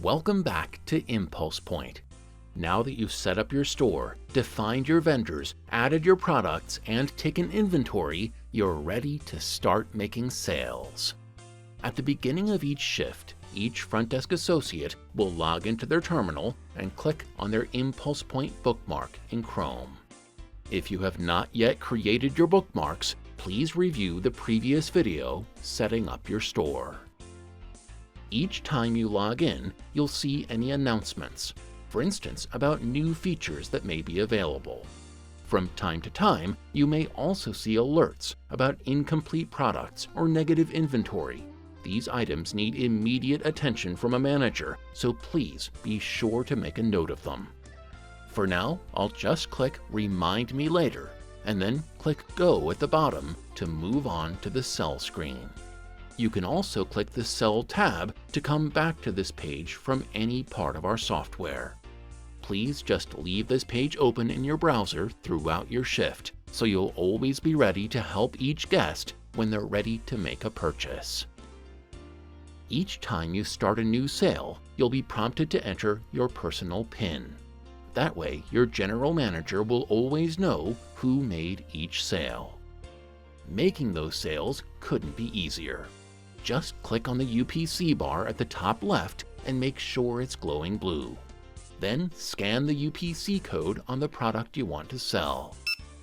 Welcome back to ImpulsePoint. Now that you've set up your store, defined your vendors, added your products, and taken inventory, you're ready to start making sales. At the beginning of each shift, each front desk associate will log into their terminal and click on their ImpulsePoint bookmark in Chrome. If you have not yet created your bookmarks, please review the previous video setting up your store. Each time you log in, you'll see any announcements, for instance, about new features that may be available. From time to time, you may also see alerts about incomplete products or negative inventory. These items need immediate attention from a manager, so please be sure to make a note of them. For now, I'll just click Remind Me Later, and then click Go at the bottom to move on to the Sell screen. You can also click the Sell tab to come back to this page from any part of our software. Please just leave this page open in your browser throughout your shift, so you'll always be ready to help each guest when they're ready to make a purchase. Each time you start a new sale, you'll be prompted to enter your personal PIN. That way, your general manager will always know who made each sale. Making those sales couldn't be easier. Just click on the UPC bar at the top left and make sure it's glowing blue. Then scan the UPC code on the product you want to sell.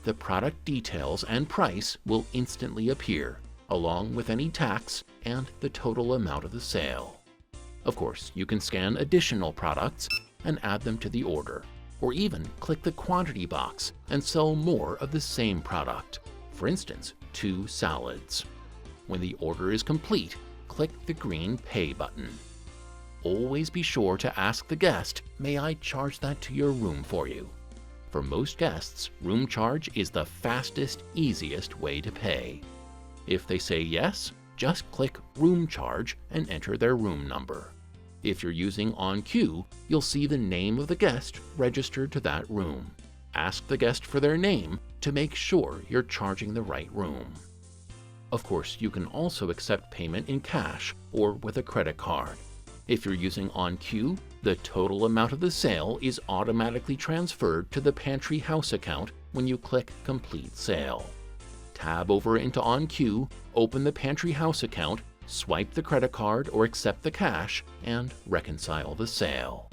The product details and price will instantly appear, along with any tax and the total amount of the sale. Of course, you can scan additional products and add them to the order, or even click the quantity box and sell more of the same product, for instance, 2 salads. When the order is complete, click the green Pay button. Always be sure to ask the guest, "May I charge that to your room for you?" For most guests, room charge is the fastest, easiest way to pay. If they say yes, just click Room Charge and enter their room number. If you're using On Queue, you'll see the name of the guest registered to that room. Ask the guest for their name to make sure you're charging the right room. Of course, you can also accept payment in cash or with a credit card. If you're using On Queue, the total amount of the sale is automatically transferred to the Pantry House account when you click Complete Sale. Tab over into On Queue, open the Pantry House account, swipe the credit card or accept the cash, and reconcile the sale.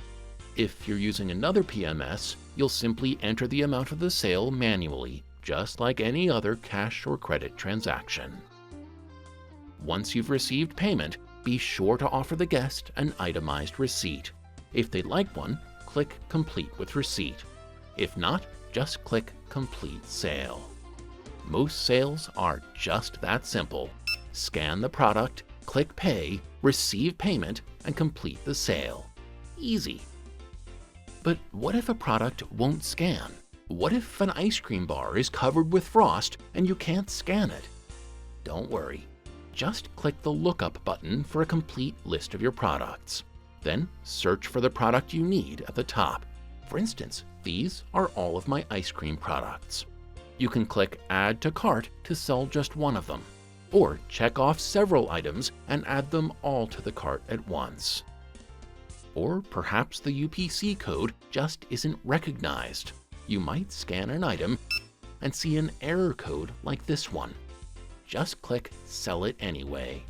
If you're using another PMS, you'll simply enter the amount of the sale manually, just like any other cash or credit transaction. Once you've received payment, be sure to offer the guest an itemized receipt. If they'd like one, click Complete with Receipt. If not, just click Complete Sale. Most sales are just that simple. Scan the product, click Pay, receive payment, and complete the sale. Easy. But what if a product won't scan? What if an ice cream bar is covered with frost and you can't scan it? Don't worry. Just click the Lookup button for a complete list of your products. Then search for the product you need at the top. For instance, these are all of my ice cream products. You can click Add to Cart to sell just one of them, or check off several items and add them all to the cart at once. Or perhaps the UPC code just isn't recognized. You might scan an item and see an error code like this one. Just click Sell It Anyway.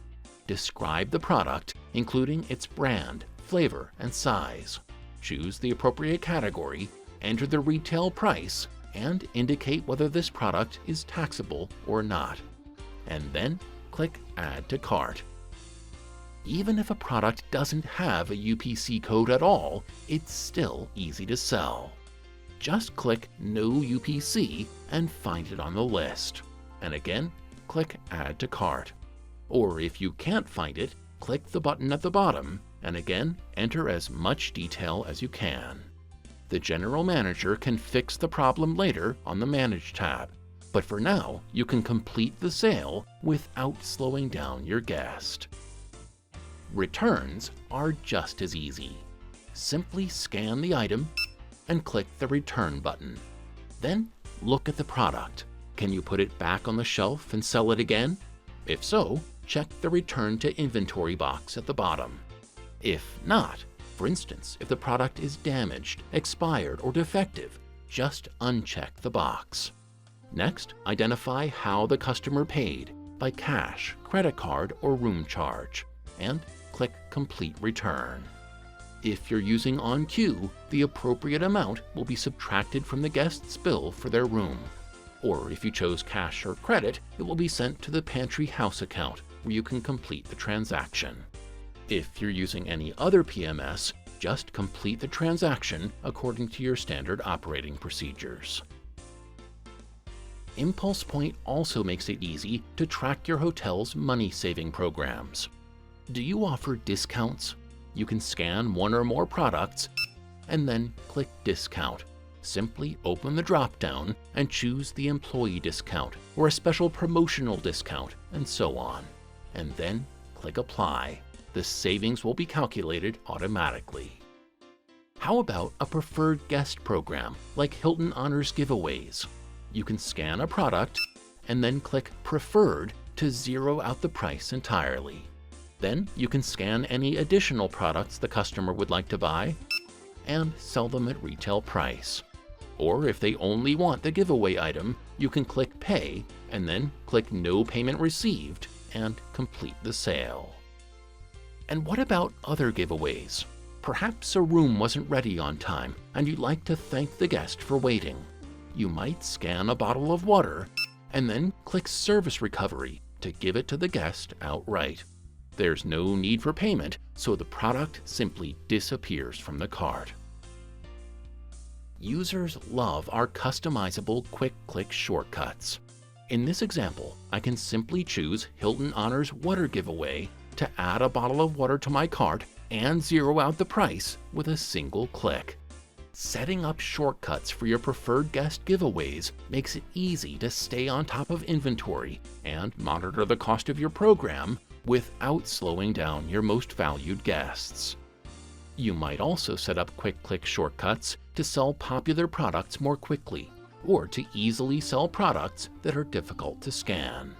Describe the product, including its brand, flavor, and size. Choose the appropriate category, enter the retail price, and indicate whether this product is taxable or not. And then click Add to Cart. Even if a product doesn't have a UPC code at all, it's still easy to sell. Just click No UPC and find it on the list. And again, click Add to Cart. Or if you can't find it, click the button at the bottom and again enter as much detail as you can. The general manager can fix the problem later on the Manage tab, but for now, you can complete the sale without slowing down your guest. Returns are just as easy. Simply scan the item and click the Return button. Then look at the product. Can you put it back on the shelf and sell it again? If so, check the Return to Inventory box at the bottom. If not, For instance, if the product is damaged, expired, or defective, just uncheck the box. Next, identify how the customer paid, by cash, credit card, or room charge, and click Complete Return. If you're using OnQ, the appropriate amount will be subtracted from the guest's bill for their room. Or if you chose cash or credit, it will be sent to the Pantry House account, where you can complete the transaction. If you're using any other PMS, just complete the transaction according to your standard operating procedures. ImpulsePoint also makes it easy to track your hotel's money-saving programs. Do you offer discounts? You can scan one or more products and then click Discount. Simply open the drop-down and choose the employee discount or a special promotional discount, and so on. And then click Apply. The savings will be calculated automatically. How about a preferred guest program like Hilton Honors Giveaways? You can scan a product and then click Preferred to zero out the price entirely. Then you can scan any additional products the customer would like to buy and sell them at retail price. Or if they only want the giveaway item, you can click Pay and then click No Payment Received and complete the sale. And what about other giveaways? Perhaps a room wasn't ready on time and you'd like to thank the guest for waiting. You might scan a bottle of water and then click Service Recovery to give it to the guest outright. There's no need for payment, so the product simply disappears from the cart. Users love our customizable quick-click shortcuts. In this example, I can simply choose Hilton Honors Water Giveaway to add a bottle of water to my cart and zero out the price with a single click. Setting up shortcuts for your preferred guest giveaways makes it easy to stay on top of inventory and monitor the cost of your program without slowing down your most valued guests. You might also set up quick-click shortcuts to sell popular products more quickly, or to easily sell products that are difficult to scan.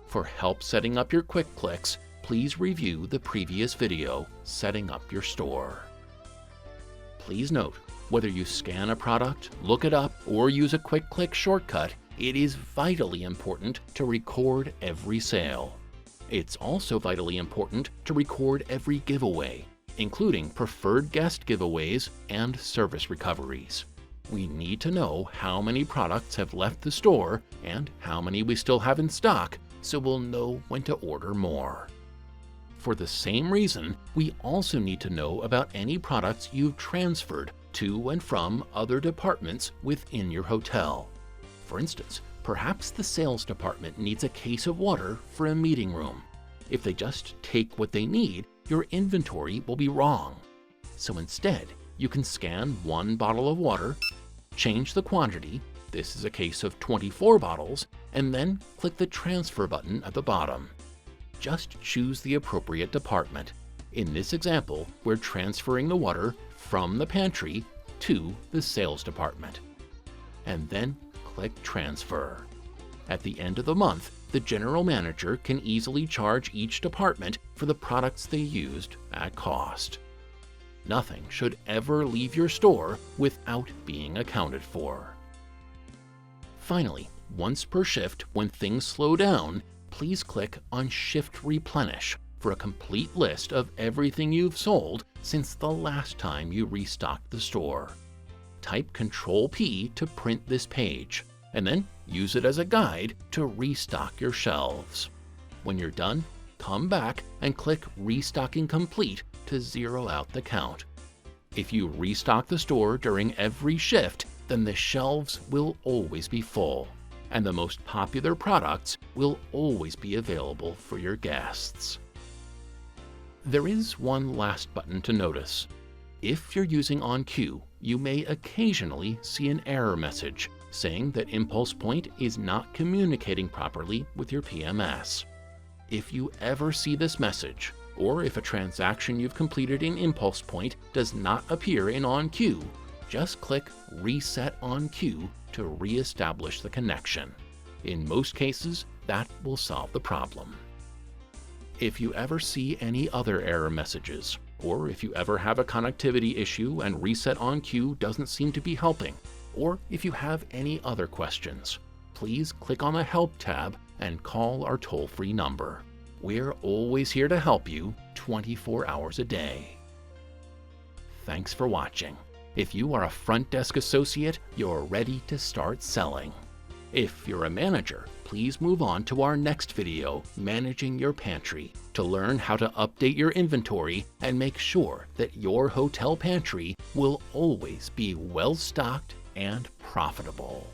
For help setting up your quick clicks, please review the previous video, Setting Up Your Store. Please note, whether you scan a product, look it up, or use a quick-click shortcut, it is vitally important to record every sale. It's also vitally important to record every giveaway, including preferred guest giveaways and service recoveries. We need to know how many products have left the store and how many we still have in stock, so we'll know when to order more. For the same reason, we also need to know about any products you've transferred to and from other departments within your hotel. For instance, perhaps the sales department needs a case of water for a meeting room. If they just take what they need, your inventory will be wrong. So instead, you can scan one bottle of water, change the quantity, this is a case of 24 bottles, and then click the transfer button at the bottom. Just choose the appropriate department. In this example, we're transferring the water from the pantry to the sales department. And then click Transfer. At the end of the month, the general manager can easily charge each department for the products they used at cost. Nothing should ever leave your store without being accounted for. Finally, once per shift, when things slow down, please click on Shift Replenish for a complete list of everything you've sold since the last time you restocked the store. Type Ctrl-P to print this page, and then use it as a guide to restock your shelves. When you're done, come back and click Restocking Complete to zero out the count. If you restock the store during every shift, then the shelves will always be full, and the most popular products will always be available for your guests. There is one last button to notice. If you're using OnQ, you may occasionally see an error message saying that ImpulsePoint is not communicating properly with your PMS. If you ever see this message, or if a transaction you've completed in ImpulsePoint does not appear in OnQ, just click Reset OnQ to re-establish the connection. In most cases, that will solve the problem. If you ever see any other error messages, or if you ever have a connectivity issue and Reset on Queue doesn't seem to be helping, or if you have any other questions, please click on the Help tab and call our toll-free number. We're always here to help you 24 hours a day. Thanks for watching. If you are a front desk associate, you're ready to start selling. If you're a manager, please move on to our next video, Managing Your Pantry, to learn how to update your inventory and make sure that your hotel pantry will always be well stocked and profitable.